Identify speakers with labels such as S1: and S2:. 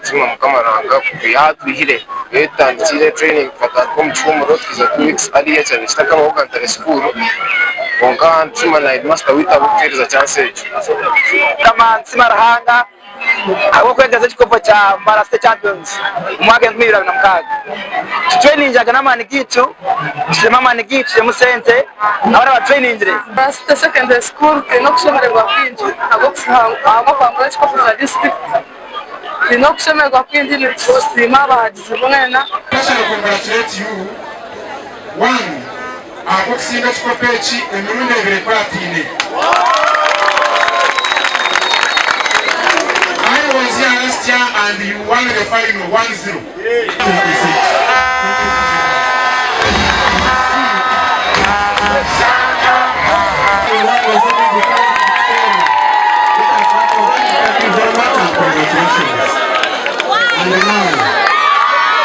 S1: Sima mkamaranga kuyatwihire yetandikire training fata mchumuro twiza 2 weeks aliye cyane kitaka mu Uganda school bonka nsima na master wita butereza chance
S2: kama nsima rahanga abo kwegeza chikopo cha Mara State Champions mwaka 2026 training jaga na mani gitu sema mani gitu musente abara ba training dire
S3: Mara State Secondary School no kushomerwa kwinji abo kusanga kwambara chikopo cha district no kushomerwa kwinji ni sima bahagize bunena.
S4: Congratulate you one abo kusinga chikopo echi emirundi ebire kwatine. I was here last year and you won the final 1-0.